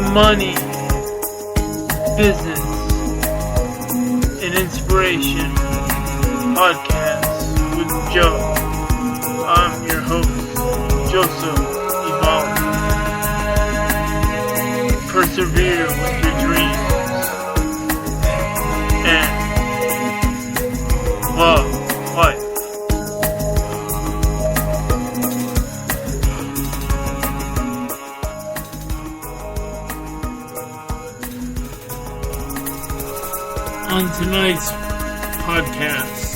the Money, Business, and Inspiration podcast with Joe. I'm your host, Joseph Evolve. Persevere with your dreams and love life. On tonight's podcast,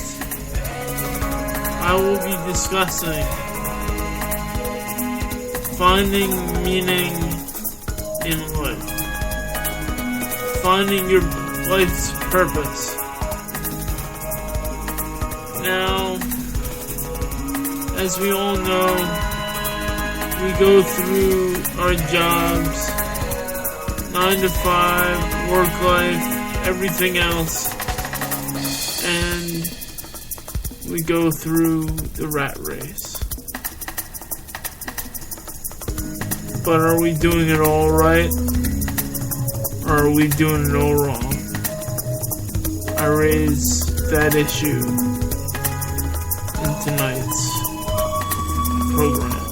I will be discussing finding meaning in life, finding your life's purpose. Now, as we all know, we go through our jobs, 9 to 5, work life, everything else, and we go through the rat race. But are we doing it all right? Or are we doing it all wrong? I raise that issue in tonight's program.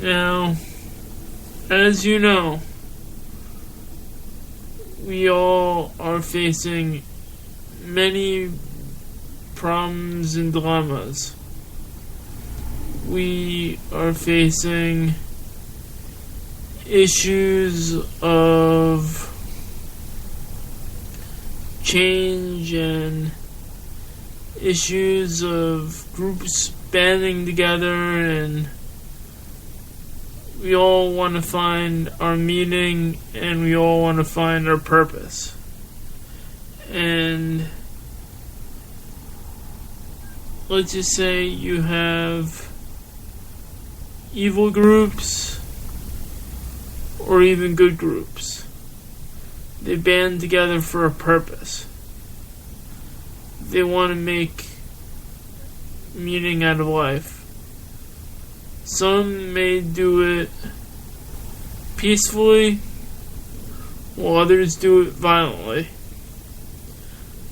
Now, as you know, we all are facing many problems and dilemmas. We are facing issues of change and issues of groups banding together, and we all want to find our meaning and we all want to find our purpose. And let's just say you have evil groups or even good groups. They band together for a purpose. They want to make meaning out of life. Some may do it peacefully, while others do it violently.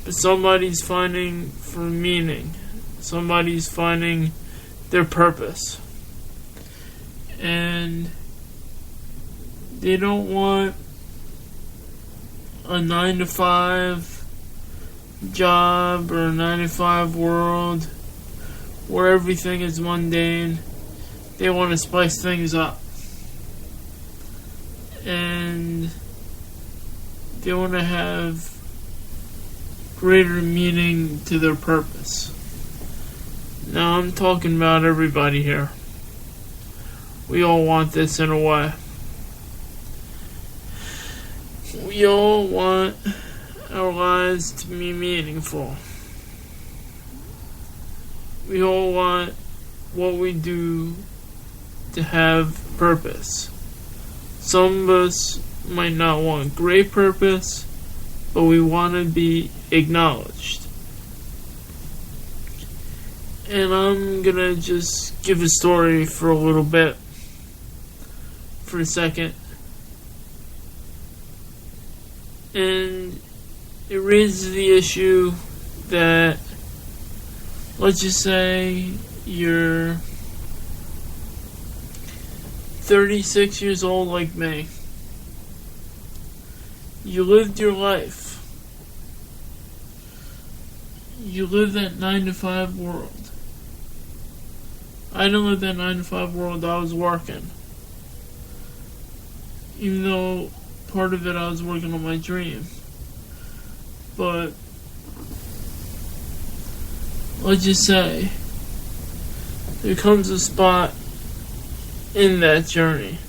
But somebody's finding for meaning. Somebody's finding their purpose. And they don't want a 9 to 5 job or a 9 to 5 world where everything is mundane. They want to spice things up. And they want to have greater meaning to their purpose. Now, I'm talking about everybody here. We all want this in a way. We all want our lives to be meaningful. We all want what we do to have purpose. Some of us might not want great purpose, but we want to be acknowledged. And I'm gonna just give a story for a little bit, for a second. And it raises the issue that, let's just say you're 36 years old like me. You lived your life. You lived that 9 to 5 world. I didn't live that 9 to 5 world. I was working. Even though part of it I was working on my dream. But let's just say there comes a spot in that journey,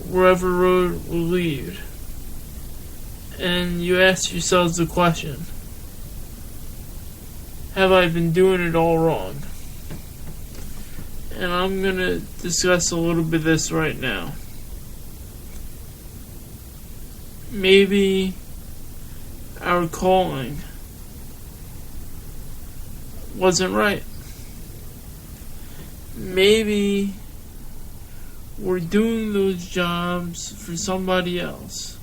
wherever road will lead, and you ask yourselves the question, have I been doing it all wrong? And I'm going to discuss a little bit of this right now. Maybe our calling wasn't right. maybe we're doing those jobs for somebody else.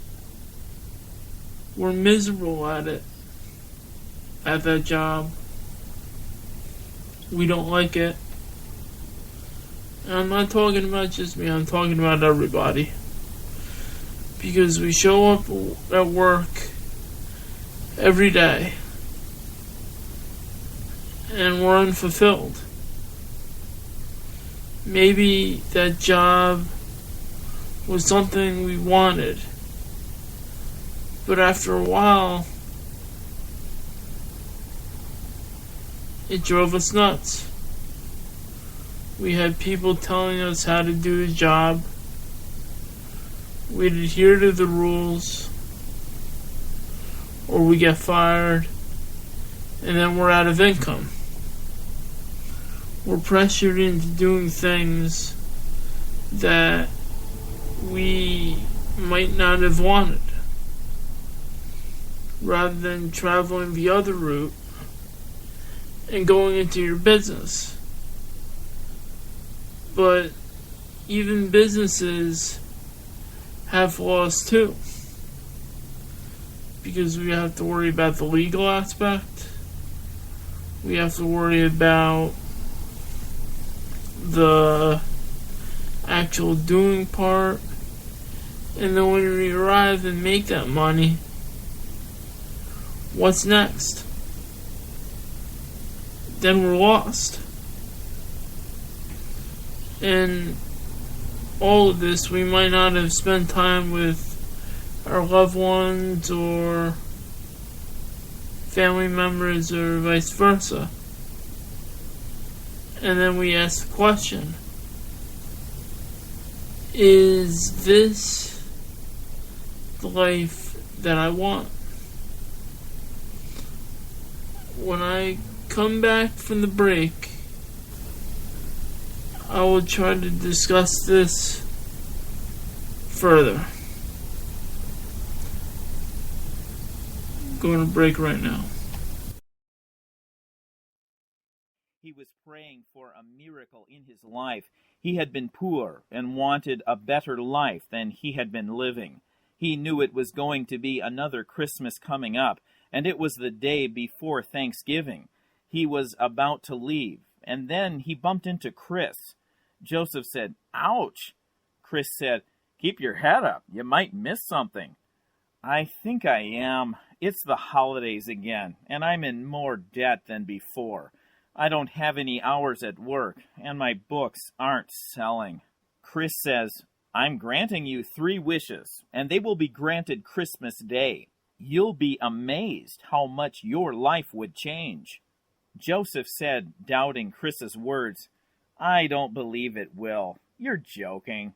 We're miserable at that job. We don't like it. And I'm not talking about just me, I'm talking about everybody. Because we show up at work every day and we're unfulfilled. Maybe that job was something we wanted, but after a while it drove us nuts. We had people telling us how to do the job. We'd adhere to the rules, or we get fired, and then we're out of income. We're pressured into doing things that we might not have wanted, rather than traveling the other route and going into your business. But even businesses have flaws too, because we have to worry about the legal aspect, we have to worry about the actual doing part, and then when we arrive and make that money, what's next? Then we're lost. And all of this, we might not have spent time with our loved ones or family members or vice versa. And then we ask the question, is this the life that I want? When I come back from the break, I will try to discuss this further. Going to break right now. He was praying for a miracle in his life. He had been poor and wanted a better life than he had been living. He knew it was going to be another Christmas coming up, and it was the day before Thanksgiving. He was about to leave, and then he bumped into Chris. Joseph said, "Ouch." Chris said, "Keep your head up. You might miss something." "I think I am. It's the holidays again, and I'm in more debt than before. I don't have any hours at work, and my books aren't selling." Chris says, "I'm granting you 3 wishes, and they will be granted Christmas Day. You'll be amazed how much your life would change." Joseph said, doubting Chris's words, "I don't believe it will. You're joking."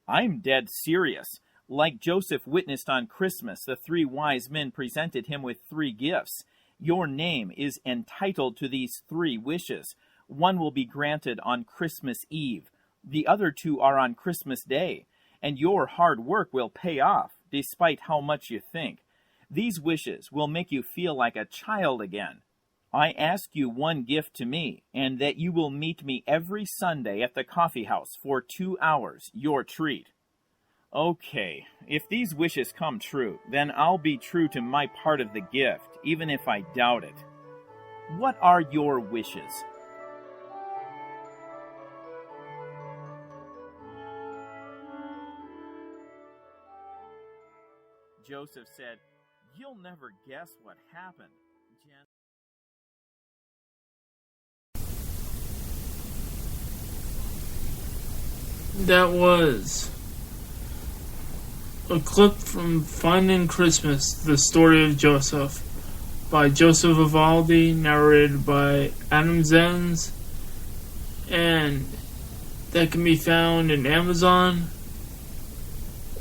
"I'm dead serious. Like Joseph witnessed on Christmas, the 3 wise men presented him with 3 gifts. Your name is entitled to these 3 wishes. One will be granted on Christmas Eve. The other 2 are on Christmas Day. And your hard work will pay off, despite how much you think. These wishes will make you feel like a child again. I ask you one gift to me, and that you will meet me every Sunday at the coffee house for 2 hours, your treat." Okay, if these wishes come true, then I'll be true to my part of the gift, even if I doubt it. What are your wishes? Joseph said, "You'll never guess what happened, Jen." That was a clip from Finding Christmas, The Story of Joseph, by Joseph Vivaldi, narrated by Adam Zenz, and that can be found in Amazon,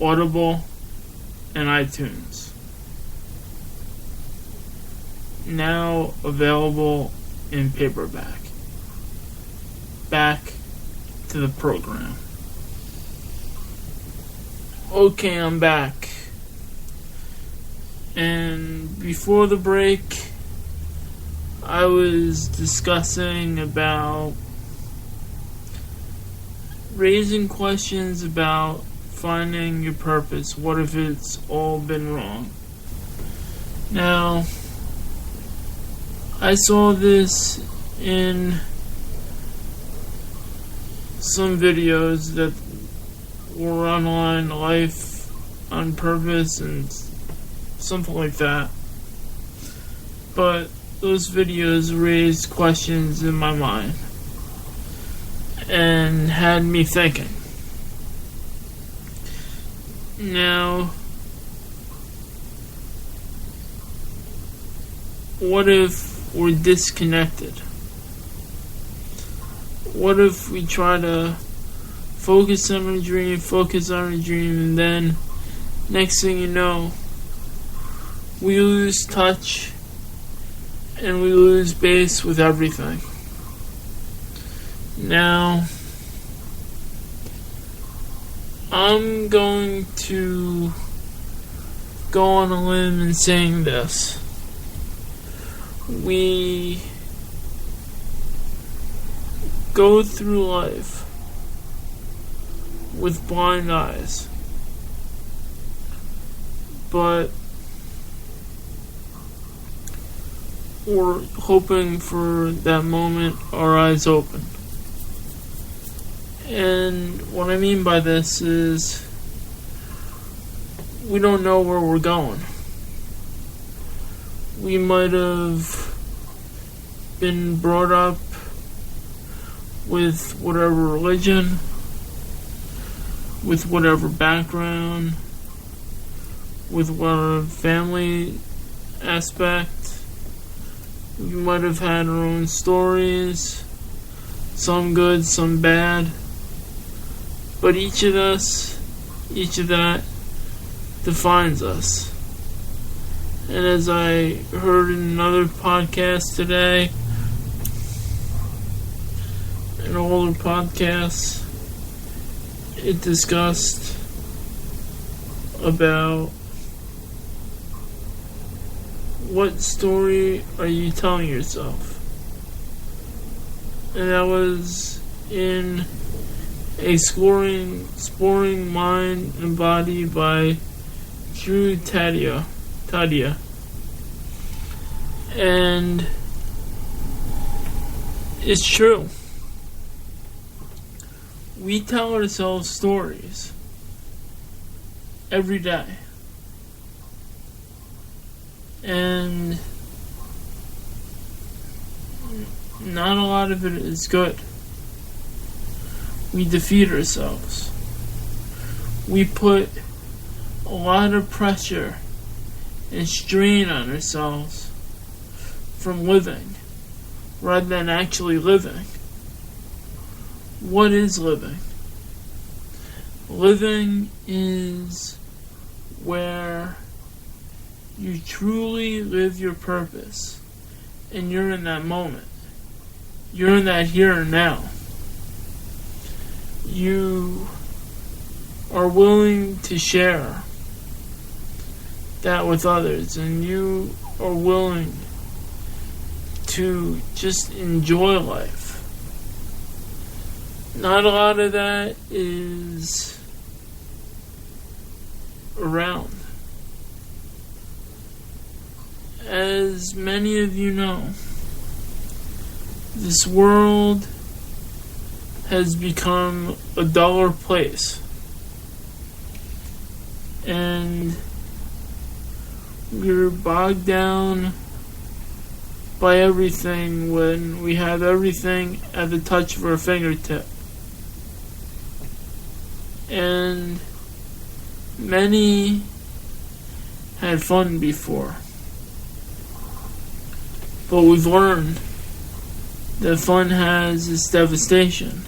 Audible, and iTunes. Now available in paperback. Back to the program. Okay, I'm back. And before the break, I was discussing about raising questions about finding your purpose. What if it's all been wrong? Now, I saw this in some videos that were online, Life on Purpose and something like that. But those videos raised questions in my mind and had me thinking. Now, what if we're disconnected? What if we try to focus on a dream, and then next thing you know, we lose touch and we lose base with everything. Now, I'm going to go on a limb in saying this. We go through life with blind eyes, but we're hoping for that moment our eyes open. And what I mean by this is we don't know where we're going. We might have been brought up with whatever religion, with whatever background, with whatever family aspect. We might have had our own stories, some good, some bad. But each of that defines us. And as I heard in another podcast today, an older podcast, it discussed about what story are you telling yourself? And that was in Exploring Mind and Body by Drew Tadia. And it's true. We tell ourselves stories every day. And not a lot of it is good. We defeat ourselves. We put a lot of pressure and strain on ourselves from living rather than actually living. What is living? Living is where you truly live your purpose and you're in that moment. You're in that here and now. You are willing to share that with others, and you are willing to just enjoy life. Not a lot of that is around. As many of you know, this world has become a duller place. And we're bogged down by everything when we have everything at the touch of our fingertip. And many had fun before. But we've learned that fun has its devastation.